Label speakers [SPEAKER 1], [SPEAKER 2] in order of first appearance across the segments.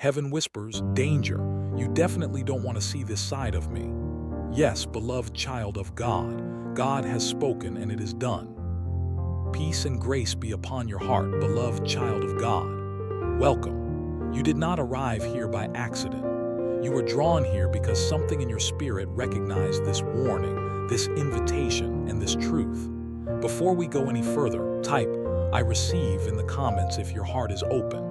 [SPEAKER 1] Heaven whispers, danger, you definitely don't want to see this side of me. Yes, beloved child of God, God has spoken and it is done. Peace and grace be upon your heart, beloved child of God. Welcome. You did not arrive here by accident. You were drawn here because something in your spirit recognized this warning, this invitation, and this truth. Before we go any further, type, I receive in the comments if your heart is open.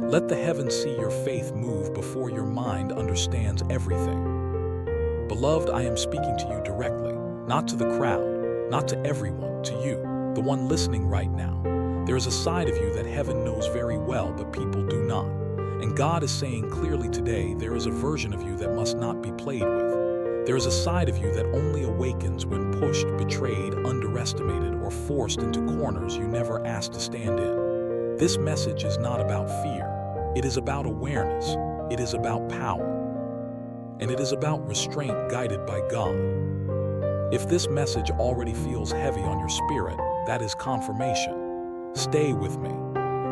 [SPEAKER 1] Let the heavens see your faith move before your mind understands everything. Beloved, I am speaking to you directly, not to the crowd, not to everyone, to you, the one listening right now. There is a side of you that heaven knows very well, but people do not. And God is saying clearly today, there is a version of you that must not be played with. There is a side of you that only awakens when pushed, betrayed, underestimated, or forced into corners you never asked to stand in. This message is not about fear. It is about awareness. It is about power. And it is about restraint guided by God. If this message already feels heavy on your spirit, that is confirmation. Stay with me.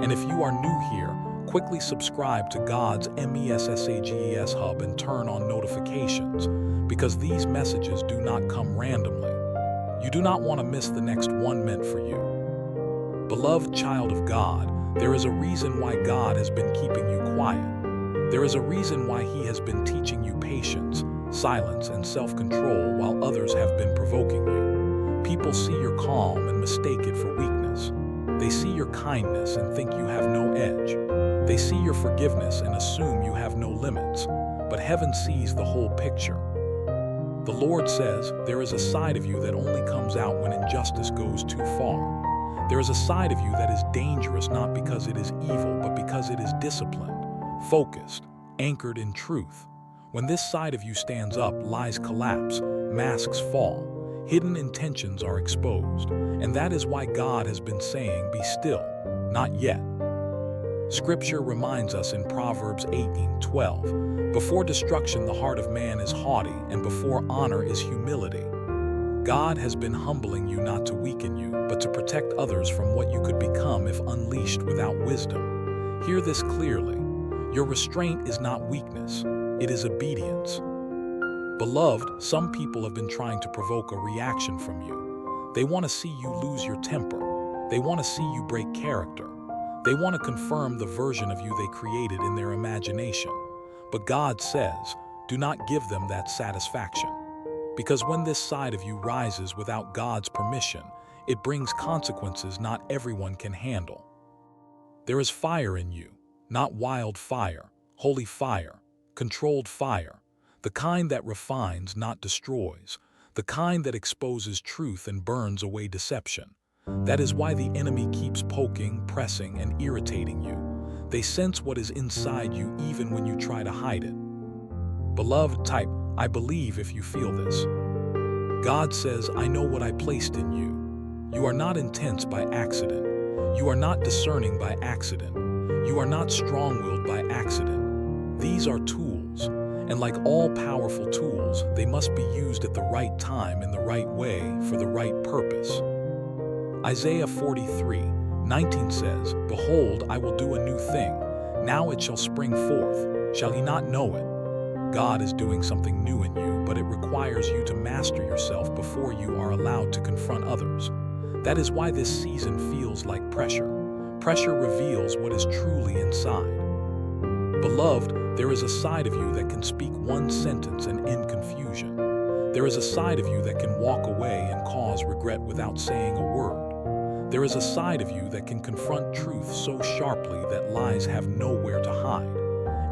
[SPEAKER 1] And if you are new here, quickly subscribe to God's MESSAGES Hub and turn on notifications, because these messages do not come randomly. You do not want to miss the next one meant for you. Beloved child of God, there is a reason why God has been keeping you quiet. There is a reason why He has been teaching you patience, silence, and self-control while others have been provoking you. People see your calm and mistake it for weakness. They see your kindness and think you have no edge. They see your forgiveness and assume you have no limits. But heaven sees the whole picture. The Lord says, there is a side of you that only comes out when injustice goes too far. There is a side of you that is dangerous not because it is evil, but because it is disciplined, focused, anchored in truth. When this side of you stands up, lies collapse, masks fall, hidden intentions are exposed. And that is why God has been saying, be still, not yet. Scripture reminds us in Proverbs 18:12, before destruction the heart of man is haughty, and before honor is humility. God has been humbling you not to weaken you, but to protect others from what you could become if unleashed without wisdom. Hear this clearly. Your restraint is not weakness, it is obedience. Beloved, some people have been trying to provoke a reaction from you. They want to see you lose your temper. They want to see you break character. They want to confirm the version of you they created in their imagination. But God says, do not give them that satisfaction. Because when this side of you rises without God's permission, it brings consequences not everyone can handle. There is fire in you, not wild fire, holy fire, controlled fire, the kind that refines, not destroys, the kind that exposes truth and burns away deception. That is why the enemy keeps poking, pressing, and irritating you. They sense what is inside you even when you try to hide it. Beloved, type, I believe if you feel this. God says, I know what I placed in you. You are not intense by accident. You are not discerning by accident. You are not strong-willed by accident. These are tools, and like all powerful tools, they must be used at the right time in the right way for the right purpose. Isaiah 43:19 says, Behold, I will do a new thing. Now it shall spring forth. Shall ye not know it? God is doing something new in you, but it requires you to master yourself before you are allowed to confront others. That is why this season feels like pressure. Pressure reveals what is truly inside. Beloved, there is a side of you that can speak one sentence and end confusion. There is a side of you that can walk away and cause regret without saying a word. There is a side of you that can confront truth so sharply that lies have nowhere to hide.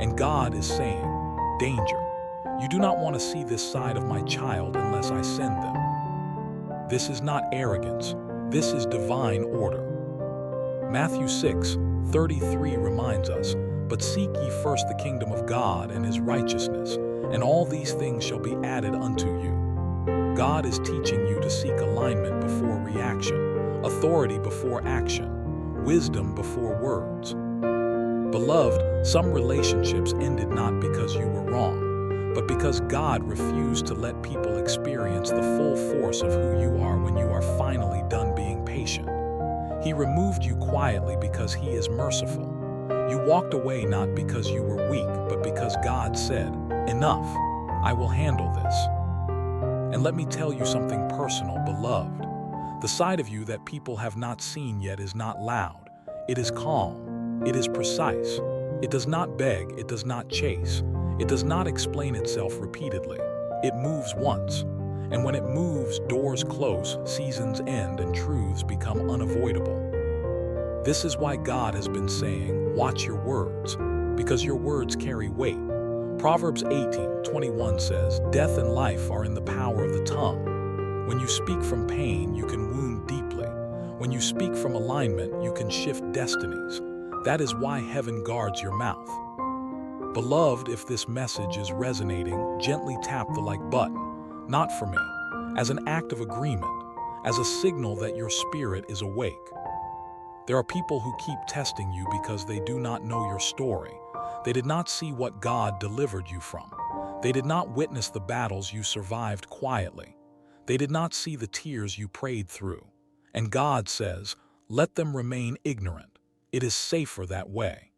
[SPEAKER 1] And God is saying, danger. You do not want to see this side of my child unless I send them. This is not arrogance. This is divine order. Matthew 6:33 reminds us, But seek ye first the kingdom of God and His righteousness, and all these things shall be added unto you. God is teaching you to seek alignment before reaction, authority before action, wisdom before words. Beloved, some relationships ended not because you were wrong, but because God refused to let people experience the full force of who you are when you are finally done being patient. He removed you quietly because He is merciful. You walked away not because you were weak, but because God said, "Enough, I will handle this." And let me tell you something personal, beloved. The side of you that people have not seen yet is not loud. It is calm. It is precise. It does not beg. It does not chase. It does not explain itself repeatedly. It moves once. And when it moves, doors close, seasons end, and truths become unavoidable. This is why God has been saying, watch your words, because your words carry weight. Proverbs 18:21 says, death and life are in the power of the tongue. When you speak from pain, you can wound deeply. When you speak from alignment, you can shift destinies. That is why heaven guards your mouth. Beloved, if this message is resonating, gently tap the like button, not for me, as an act of agreement, as a signal that your spirit is awake. There are people who keep testing you because they do not know your story. They did not see what God delivered you from. They did not witness the battles you survived quietly. They did not see the tears you prayed through. And God says, let them remain ignorant. It is safer that way.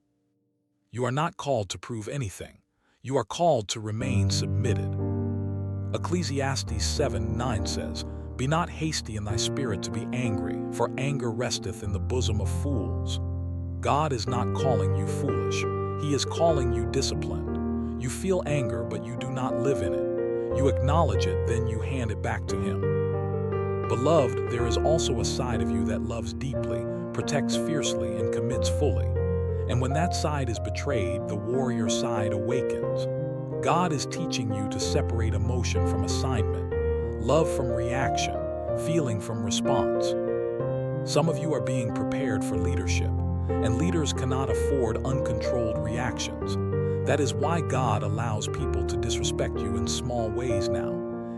[SPEAKER 1] You are not called to prove anything. You are called to remain submitted. Ecclesiastes 7:9 says, be not hasty in thy spirit to be angry, for anger resteth in the bosom of fools. God is not calling you foolish. He is calling you disciplined. You feel anger, but you do not live in it. You acknowledge it, then you hand it back to Him. Beloved, there is also a side of you that loves deeply, protects fiercely, and commits fully. And when that side is betrayed, the warrior side awakens. God is teaching you to separate emotion from assignment, love from reaction, feeling from response. Some of you are being prepared for leadership, and leaders cannot afford uncontrolled reactions. That is why God allows people to disrespect you in small ways now.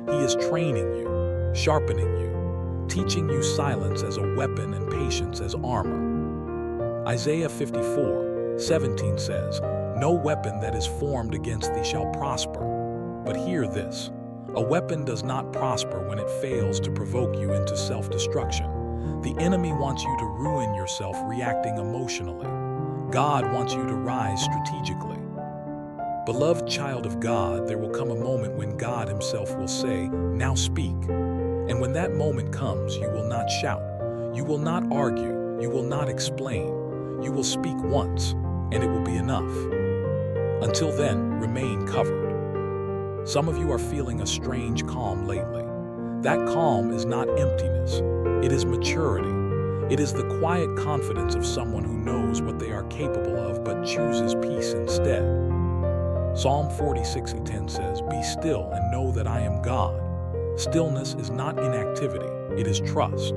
[SPEAKER 1] He is training you, sharpening you, teaching you silence as a weapon and patience as armor. Isaiah 54:17 says, no weapon that is formed against thee shall prosper. But hear this, a weapon does not prosper when it fails to provoke you into self-destruction. The enemy wants you to ruin yourself reacting emotionally. God wants you to rise strategically. Beloved child of God, there will come a moment when God Himself will say, now speak. And when that moment comes, you will not shout, you will not argue, you will not explain. You will speak once, and it will be enough. Until then, remain covered. Some of you are feeling a strange calm lately. That calm is not emptiness. It is maturity. It is the quiet confidence of someone who knows what they are capable of but chooses peace instead. Psalm 46:10 says, be still and know that I am God. Stillness is not inactivity, it is trust.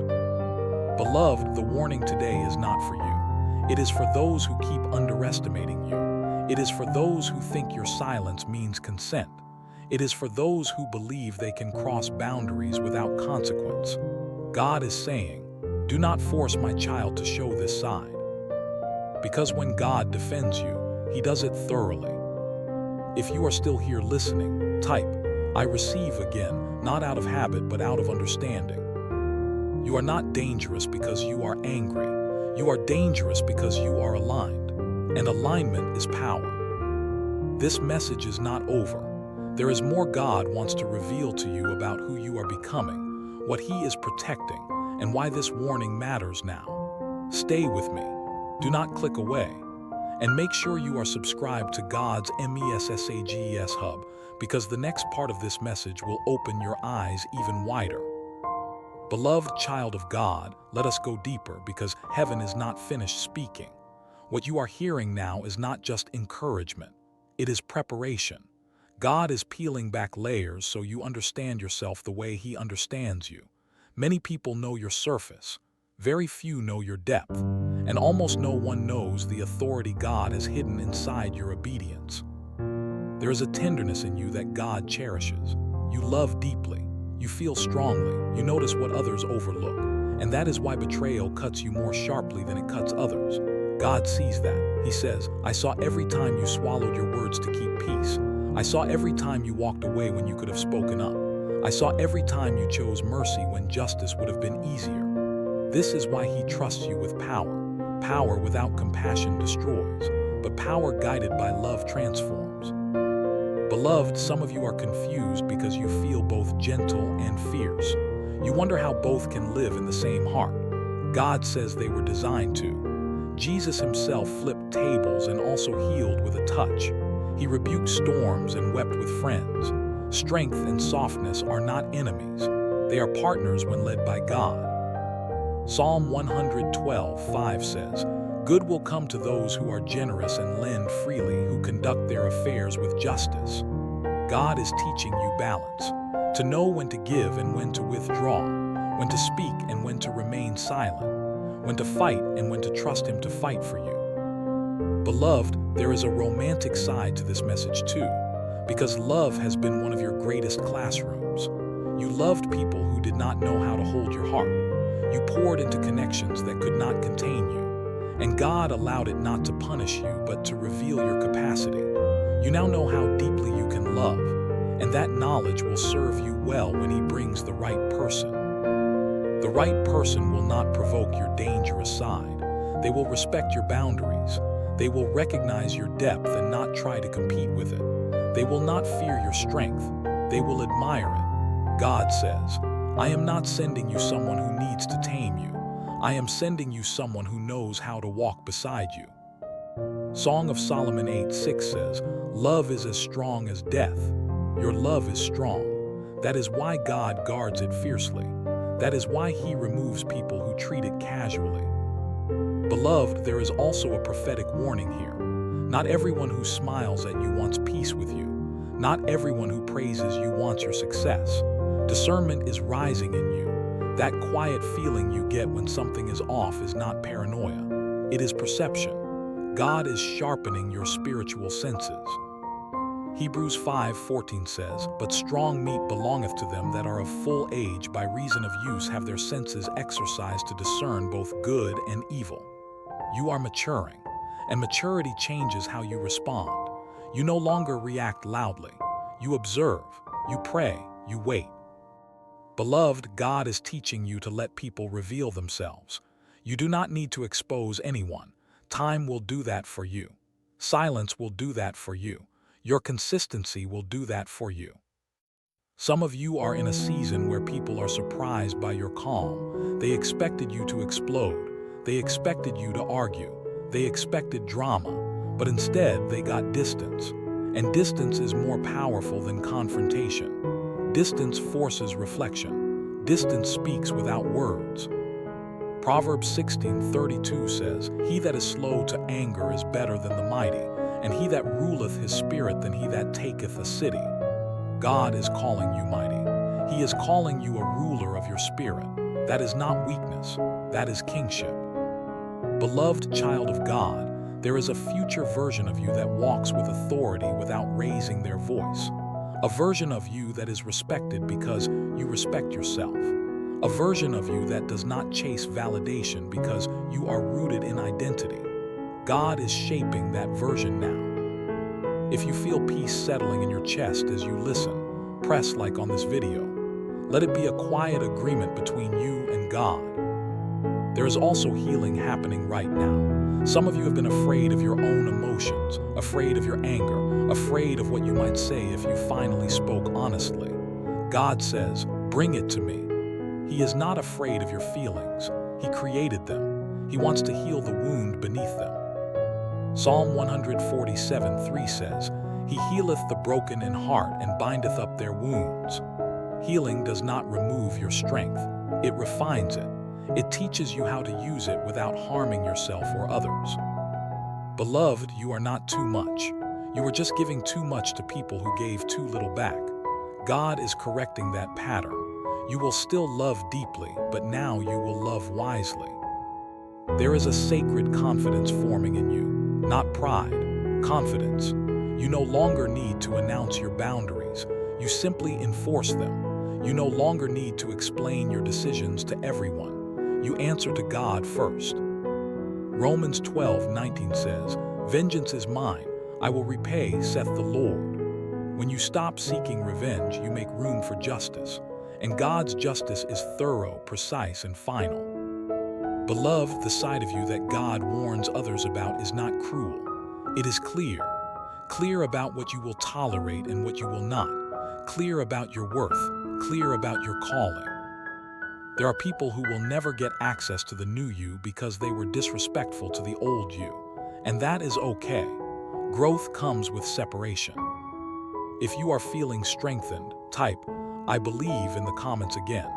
[SPEAKER 1] Beloved, the warning today is not for you. It is for those who keep underestimating you. It is for those who think your silence means consent. It is for those who believe they can cross boundaries without consequence. God is saying, do not force my child to show this side. Because when God defends you, He does it thoroughly. If you are still here listening, type, I receive again, not out of habit but out of understanding. You are not dangerous because you are angry. You are dangerous because you are aligned. And alignment is power. This message is not over. There is more God wants to reveal to you about who you are becoming, what He is protecting, and why this warning matters now. Stay with me. Do not click away. And make sure you are subscribed to God's MESSAGES Hub, because the next part of this message will open your eyes even wider. Beloved child of God, let us go deeper because heaven is not finished speaking. What you are hearing now is not just encouragement. It is preparation. God is peeling back layers so you understand yourself the way He understands you. Many people know your surface. Very few know your depth. And almost no one knows the authority God has hidden inside your obedience. There is a tenderness in you that God cherishes. You love deeply. You feel strongly. You notice what others overlook. And that is why betrayal cuts you more sharply than it cuts others. God sees that. He says, I saw every time you swallowed your words to keep peace. I saw every time you walked away when you could have spoken up. I saw every time you chose mercy when justice would have been easier. This is why He trusts you with power. Power without compassion destroys, but power guided by love transforms. Beloved, some of you are confused because you feel both gentle and fierce. You wonder how both can live in the same heart. God says they were designed to. Jesus himself flipped tables and also healed with a touch. He rebuked storms and wept with friends. Strength and softness are not enemies. They are partners when led by God. Psalm 112:5 says, "Good will come to those who are generous and lend freely, who conduct their affairs with justice." God is teaching you balance, to know when to give and when to withdraw, when to speak and when to remain silent, when to fight and when to trust Him to fight for you. Beloved, there is a romantic side to this message too, because love has been one of your greatest classrooms. You loved people who did not know how to hold your heart. You poured into connections that could not contain you, and God allowed it not to punish you, but to reveal your capacity. You now know how deeply you can love, and that knowledge will serve you well when He brings the right person. The right person will not provoke your dangerous side. They will respect your boundaries. They will recognize your depth and not try to compete with it. They will not fear your strength. They will admire it. God says, "I am not sending you someone who needs to tame you. I am sending you someone who knows how to walk beside you." Song of Solomon 8:6 says, "Love is as strong as death." Your love is strong. That is why God guards it fiercely. That is why He removes people who treat it casually. Beloved, there is also a prophetic warning here. Not everyone who smiles at you wants peace with you. Not everyone who praises you wants your success. Discernment is rising in you. That quiet feeling you get when something is off is not paranoia. It is perception. God is sharpening your spiritual senses. Hebrews 5:14 says, "But strong meat belongeth to them that are of full age, by reason of use have their senses exercised to discern both good and evil." You are maturing, and maturity changes how you respond. You no longer react loudly. You observe, you pray, you wait. Beloved, God is teaching you to let people reveal themselves. You do not need to expose anyone. Time will do that for you. Silence will do that for you. Your consistency will do that for you. Some of you are in a season where people are surprised by your calm. They expected you to explode. They expected you to argue. They expected drama. But instead, they got distance. And distance is more powerful than confrontation. Distance forces reflection. Distance speaks without words. Proverbs 16:32 says, "He that is slow to anger is better than the mighty, and he that ruleth his spirit than he that taketh a city." God is calling you mighty. He is calling you a ruler of your spirit. That is not weakness. That is kingship. Beloved child of God, there is a future version of you that walks with authority without raising their voice. A version of you that is respected because you respect yourself. A version of you that does not chase validation because you are rooted in identity. God is shaping that version now. If you feel peace settling in your chest as you listen, press like on this video. Let it be a quiet agreement between you and God. There is also healing happening right now. Some of you have been afraid of your own emotions, afraid of your anger, afraid of what you might say if you finally spoke honestly. God says, "Bring it to me." He is not afraid of your feelings. He created them. He wants to heal the wound beneath them. Psalm 147:3 says, "He healeth the broken in heart and bindeth up their wounds." Healing does not remove your strength. It refines it. It teaches you how to use it without harming yourself or others. Beloved, you are not too much. You were just giving too much to people who gave too little back. God is correcting that pattern. You will still love deeply, but now you will love wisely. There is a sacred confidence forming in you, not pride, confidence. You no longer need to announce your boundaries. You simply enforce them. You no longer need to explain your decisions to everyone. You answer to God first. Romans 12:19 says, "Vengeance is mine, I will repay, saith the Lord." When you stop seeking revenge, you make room for justice. And God's justice is thorough, precise, and final. Beloved, the side of you that God warns others about is not cruel. It is clear. Clear about what you will tolerate and what you will not. Clear about your worth. Clear about your calling. There are people who will never get access to the new you because they were disrespectful to the old you. And that is okay. Growth comes with separation. If you are feeling strengthened, type, "I believe" in the comments again.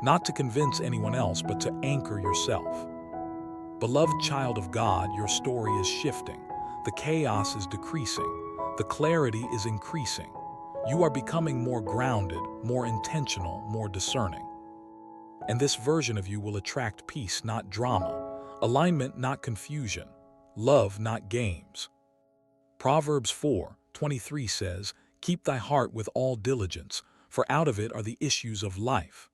[SPEAKER 1] Not to convince anyone else, but to anchor yourself. Beloved child of God, your story is shifting. The chaos is decreasing. The clarity is increasing. You are becoming more grounded, more intentional, more discerning. And this version of you will attract peace, not drama, alignment, not confusion, love, not games. Proverbs 4:23 says, "Keep thy heart with all diligence, for out of it are the issues of life."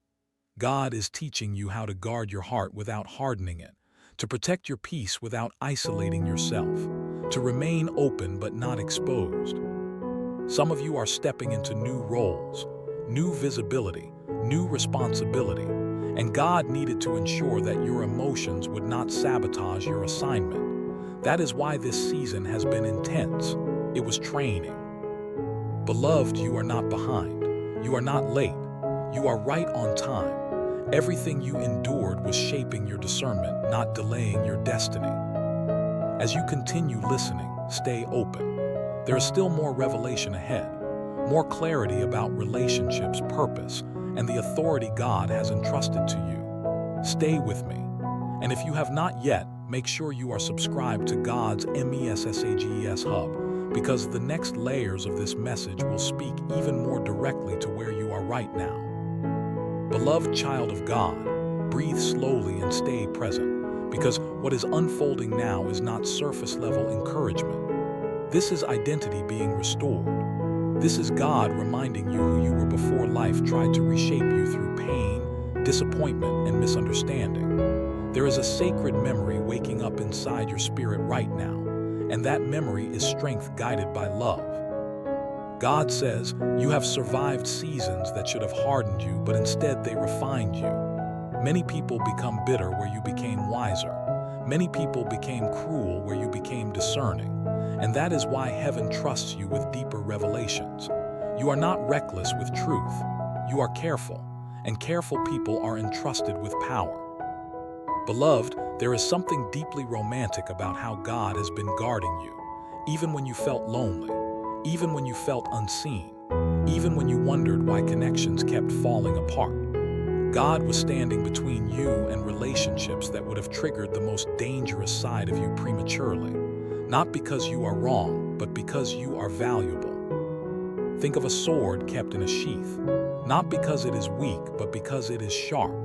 [SPEAKER 1] God is teaching you how to guard your heart without hardening it, to protect your peace without isolating yourself, to remain open but not exposed. Some of you are stepping into new roles, new visibility, new responsibility, and God needed to ensure that your emotions would not sabotage your assignment. That is why this season has been intense. It was training. Beloved, you are not behind. You are not late. You are right on time. Everything you endured was shaping your discernment, not delaying your destiny. As you continue listening, stay open. There is still more revelation ahead, more clarity about relationships, purpose, and the authority God has entrusted to you. Stay with me. And if you have not yet, make sure you are subscribed to God's MESSAGES Hub, because the next layers of this message will speak even more directly to where you are right now. Beloved child of God, breathe slowly and stay present, because what is unfolding now is not surface-level encouragement. This is identity being restored. This is God reminding you who you were before life tried to reshape you through pain, disappointment, and misunderstanding. There is a sacred memory waking up inside your spirit right now, and that memory is strength guided by love. God says, you have survived seasons that should have hardened you, but instead they refined you. Many people become bitter where you became wiser. Many people became cruel where you became discerning. And that is why heaven trusts you with deeper revelations. You are not reckless with truth. You are careful, and careful people are entrusted with power. Beloved, there is something deeply romantic about how God has been guarding you, even when you felt lonely, even when you felt unseen, even when you wondered why connections kept falling apart. God was standing between you and relationships that would have triggered the most dangerous side of you prematurely, not because you are wrong, but because you are valuable. Think of a sword kept in a sheath, not because it is weak, but because it is sharp.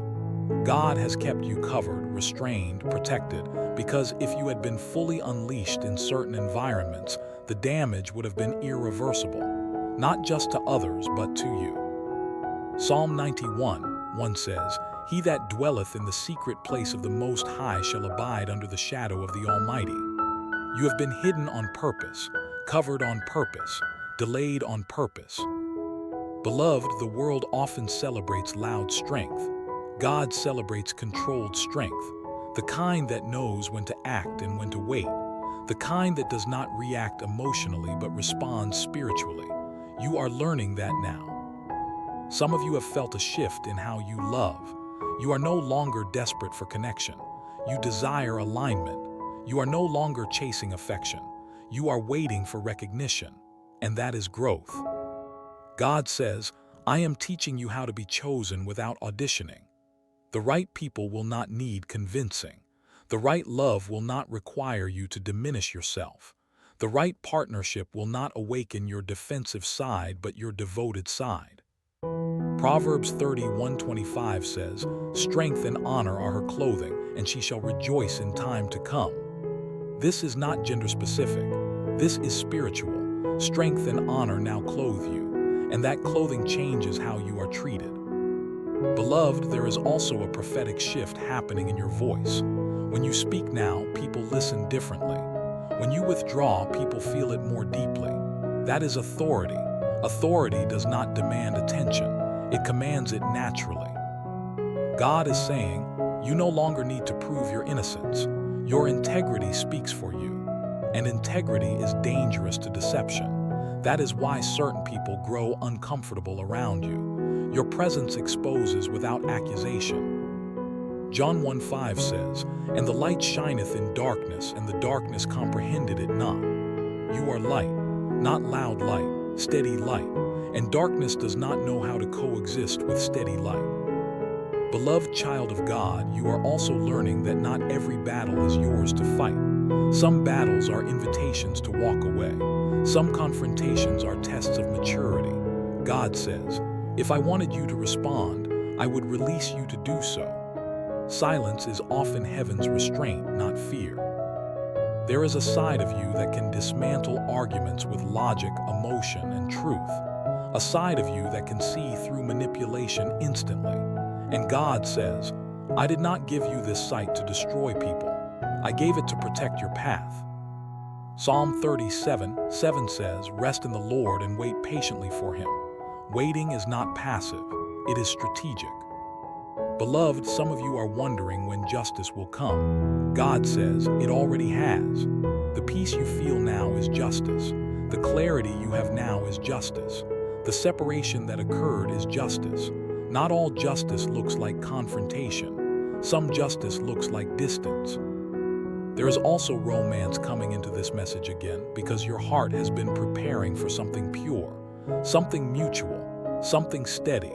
[SPEAKER 1] God has kept you covered, restrained, protected, because if you had been fully unleashed in certain environments, the damage would have been irreversible, not just to others, but to you. Psalm 91:1 says, "He that dwelleth in the secret place of the Most High shall abide under the shadow of the Almighty." You have been hidden on purpose, covered on purpose, delayed on purpose. Beloved, the world often celebrates loud strength. God celebrates controlled strength, the kind that knows when to act and when to wait, the kind that does not react emotionally but responds spiritually. You are learning that now. Some of you have felt a shift in how you love. You are no longer desperate for connection. You desire alignment. You are no longer chasing affection. You are waiting for recognition, and that is growth. God says, I am teaching you how to be chosen without auditioning. The right people will not need convincing. The right love will not require you to diminish yourself. The right partnership will not awaken your defensive side, but your devoted side. Proverbs 30:125 says, "Strength and honor are her clothing, and she shall rejoice in time to come." This is not gender-specific. This is spiritual. Strength and honor now clothe you, and that clothing changes how you are treated. Beloved, there is also a prophetic shift happening in your voice. When you speak now, people listen differently. When you withdraw, people feel it more deeply. That is authority. Authority does not demand attention. It commands it naturally. God is saying, You no longer need to prove your innocence. Your integrity speaks for you. And integrity is dangerous to deception. That is why certain people grow uncomfortable around you. Your presence exposes without accusation. John 1:5 says, "And the light shineth in darkness, and the darkness comprehended it not." You are light, not loud light, steady light, and darkness does not know how to coexist with steady light. Beloved child of God, you are also learning that not every battle is yours to fight. Some battles are invitations to walk away. Some confrontations are tests of maturity. God says, "If I wanted you to respond, I would release you to do so." Silence is often heaven's restraint, not fear. There is a side of you that can dismantle arguments with logic, emotion, and truth. A side of you that can see through manipulation instantly. And God says, "I did not give you this sight to destroy people. I gave it to protect your path." Psalm 37:7 says, "Rest in the Lord and wait patiently for Him." Waiting is not passive, it is strategic. Beloved, some of you are wondering when justice will come. God says, it already has. The peace you feel now is justice. The clarity you have now is justice. The separation that occurred is justice. Not all justice looks like confrontation. Some justice looks like distance. There is also romance coming into this message again because your heart has been preparing for something pure, something mutual, something steady.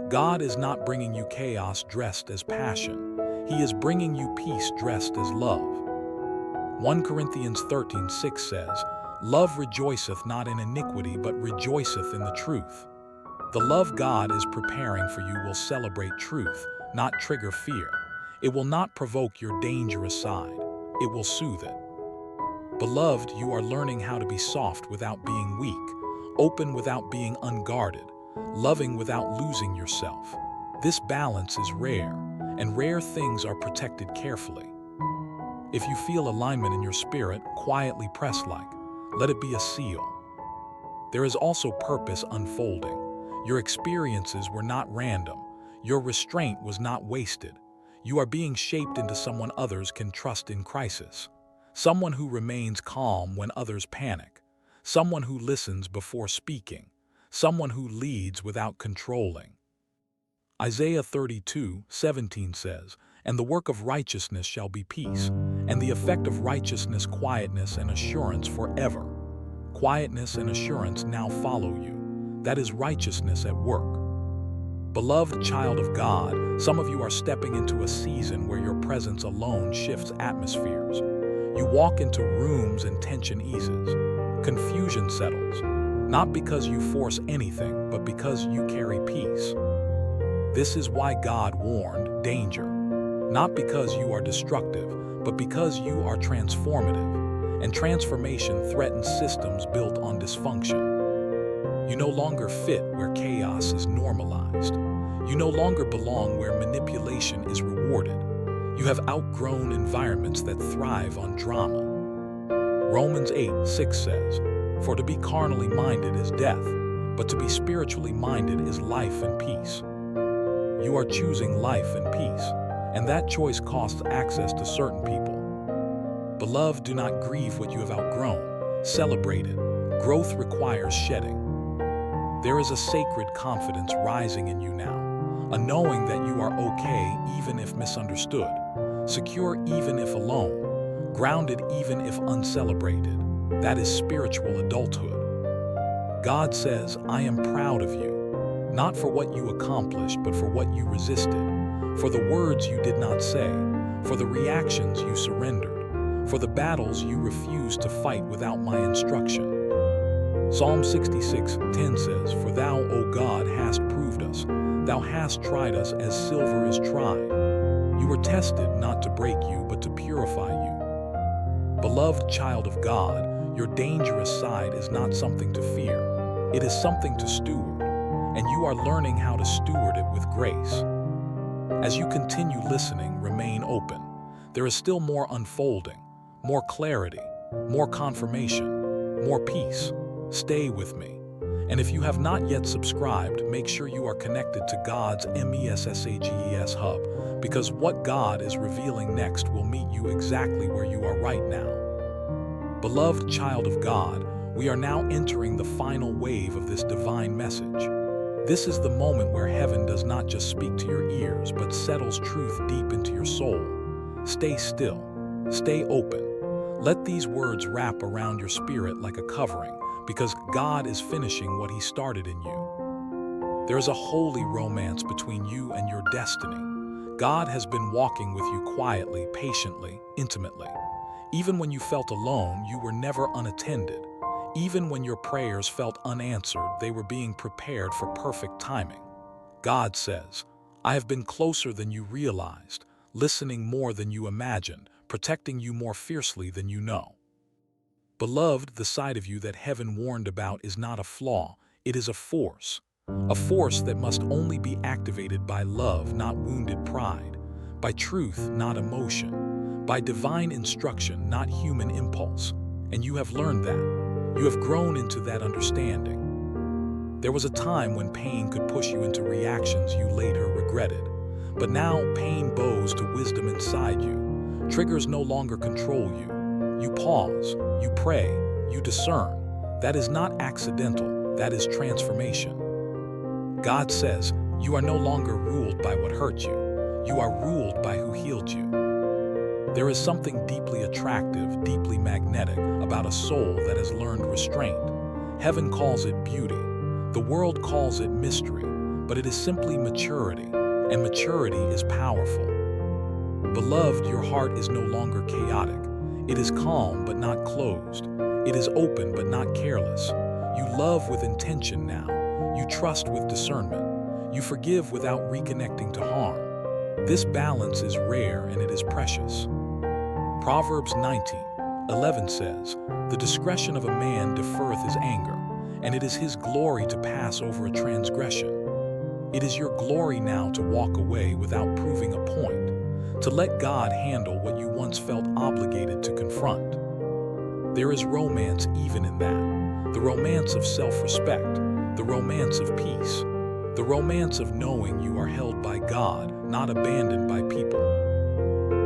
[SPEAKER 1] God is not bringing you chaos dressed as passion. He is bringing you peace dressed as love. 1 Corinthians 13:6 says, "Love rejoiceth not in iniquity, but rejoiceth in the truth." The love God is preparing for you will celebrate truth, not trigger fear. It will not provoke your dangerous side. It will soothe it. Beloved, you are learning how to be soft without being weak, open without being unguarded, loving without losing yourself. This balance is rare, and rare things are protected carefully. If you feel alignment in your spirit, quietly press like. Let it be a seal. There is also purpose unfolding. Your experiences were not random. Your restraint was not wasted. You are being shaped into someone others can trust in crisis. Someone who remains calm when others panic. Someone who listens before speaking. Someone who leads without controlling. Isaiah 32:17 says, "And the work of righteousness shall be peace, and the effect of righteousness quietness and assurance forever." Quietness and assurance now follow you. That is righteousness at work. Beloved child of God, some of you are stepping into a season where your presence alone shifts atmospheres. You walk into rooms and tension eases. Confusion settles, not because you force anything, but because you carry peace. This is why God warned, danger. Not because you are destructive, but because you are transformative. And transformation threatens systems built on dysfunction. You no longer fit where chaos is normalized. You no longer belong where manipulation is rewarded. You have outgrown environments that thrive on drama. Romans 8:6 says, "For to be carnally minded is death, but to be spiritually minded is life and peace." You are choosing life and peace, and that choice costs access to certain people. Beloved, do not grieve what you have outgrown. Celebrate it. Growth requires shedding. There is a sacred confidence rising in you now, a knowing that you are okay even if misunderstood, secure even if alone, grounded even if uncelebrated. That is spiritual adulthood. God says, "I am proud of you, not for what you accomplished, but for what you resisted, for the words you did not say, for the reactions you surrendered, for the battles you refused to fight without my instruction." Psalm 66:10 says, "For thou, O God, hast proved us. Thou hast tried us as silver is tried." You were tested not to break you, but to purify you. Beloved child of God, your dangerous side is not something to fear. It is something to steward, and you are learning how to steward it with grace. As you continue listening, remain open. There is still more unfolding, more clarity, more confirmation, more peace. Stay with me. And if you have not yet subscribed, make sure you are connected to God's MESSAGES hub, because what God is revealing next will meet you exactly where you are right now. Beloved child of God, we are now entering the final wave of this divine message. This is the moment where heaven does not just speak to your ears, but settles truth deep into your soul. Stay still. Stay open. Let these words wrap around your spirit like a covering, because God is finishing what He started in you. There is a holy romance between you and your destiny. God has been walking with you quietly, patiently, intimately. Even when you felt alone, you were never unattended. Even when your prayers felt unanswered, they were being prepared for perfect timing. God says, I have been closer than you realized, listening more than you imagined, protecting you more fiercely than you know. Beloved, the side of you that heaven warned about is not a flaw, it is a force that must only be activated by love, not wounded pride, by truth, not emotion, by divine instruction, not human impulse. And you have learned that. You have grown into that understanding. There was a time when pain could push you into reactions you later regretted. But now pain bows to wisdom inside you. Triggers no longer control you. You pause, you pray, you discern. That is not accidental, that is transformation. God says, you are no longer ruled by what hurt you. You are ruled by who healed you. There is something deeply attractive, deeply magnetic about a soul that has learned restraint. Heaven calls it beauty. The world calls it mystery, but it is simply maturity, and maturity is powerful. Beloved, your heart is no longer chaotic. It is calm but not closed. It is open but not careless. You love with intention now. You trust with discernment. You forgive without reconnecting to harm. This balance is rare and it is precious. Proverbs 19:11 says, the discretion of a man deferreth his anger, and it is his glory to pass over a transgression. It is your glory now to walk away without proving a point, to let God handle what you once felt obligated to confront. There is romance even in that, the romance of self-respect, the romance of peace, the romance of knowing you are held by God, not abandoned by people.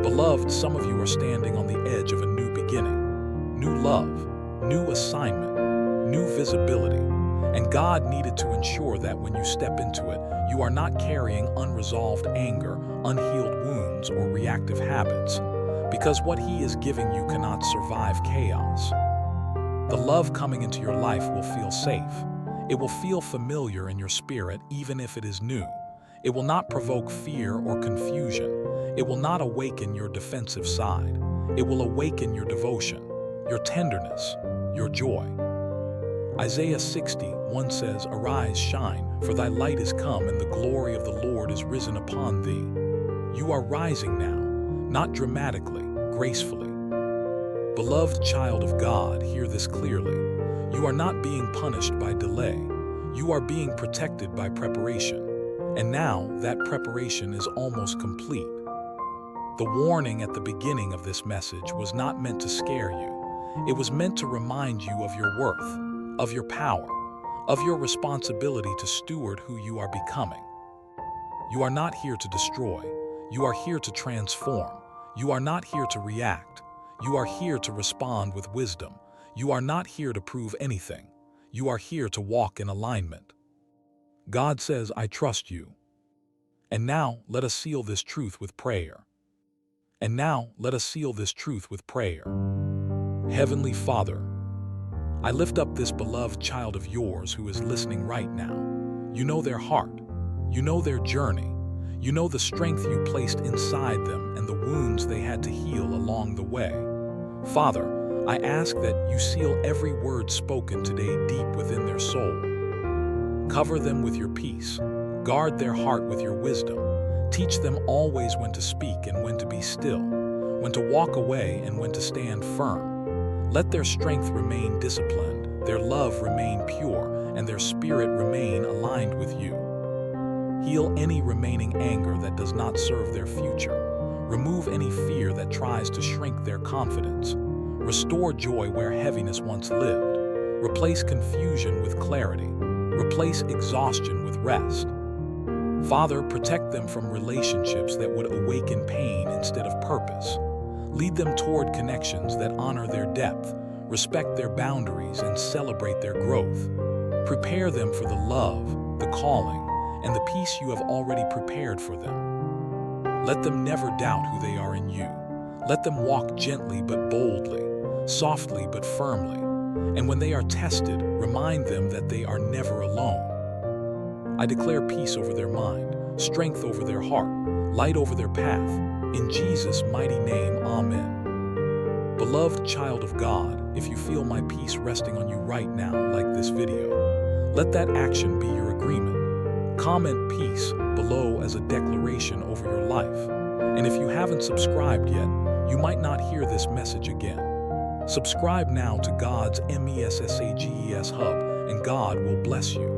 [SPEAKER 1] Beloved, some of you are standing on the edge of a new beginning, new love, new assignment, new visibility, and God needed to ensure that when you step into it, you are not carrying unresolved anger, unhealed wounds, or reactive habits, because what He is giving you cannot survive chaos. The love coming into your life will feel safe. It will feel familiar in your spirit, even if it is new. It will not provoke fear or confusion. It will not awaken your defensive side. It will awaken your devotion, your tenderness, your joy. Isaiah 60:1 says, arise, shine, for thy light is come, and the glory of the Lord is risen upon thee. You are rising now, not dramatically, gracefully. Beloved child of God, hear this clearly. You are not being punished by delay. You are being protected by preparation. And now that preparation is almost complete. The warning at the beginning of this message was not meant to scare you. It was meant to remind you of your worth, of your power, of your responsibility to steward who you are becoming. You are not here to destroy. You are here to transform. You are not here to react. You are here to respond with wisdom. You are not here to prove anything. You are here to walk in alignment. God says, I trust you. And now let us seal this truth with prayer. And now let us seal this truth with prayer. Heavenly Father, I lift up this beloved child of yours who is listening right now. You know their heart. You know their journey. You know the strength you placed inside them and the wounds they had to heal along the way. Father, I ask that you seal every word spoken today deep within their soul. Cover them with your peace. Guard their heart with your wisdom. Teach them always when to speak and when to be still, when to walk away and when to stand firm. Let their strength remain disciplined, their love remain pure, and their spirit remain aligned with you. Heal any remaining anger that does not serve their future. Remove any fear that tries to shrink their confidence. Restore joy where heaviness once lived. Replace confusion with clarity. Replace exhaustion with rest. Father, protect them from relationships that would awaken pain instead of purpose. Lead them toward connections that honor their depth, respect their boundaries, and celebrate their growth. Prepare them for the love, the calling, and the peace you have already prepared for them. Let them never doubt who they are in you. Let them walk gently but boldly, softly but firmly. And when they are tested, remind them that they are never alone. I declare peace over their mind, strength over their heart, light over their path. In Jesus' mighty name, amen. Beloved child of God, if you feel my peace resting on you right now, like this video, let that action be your agreement. Comment peace below as a declaration over your life. And if you haven't subscribed yet, you might not hear this message again. Subscribe now to God's MESSAGES Hub, and God will bless you.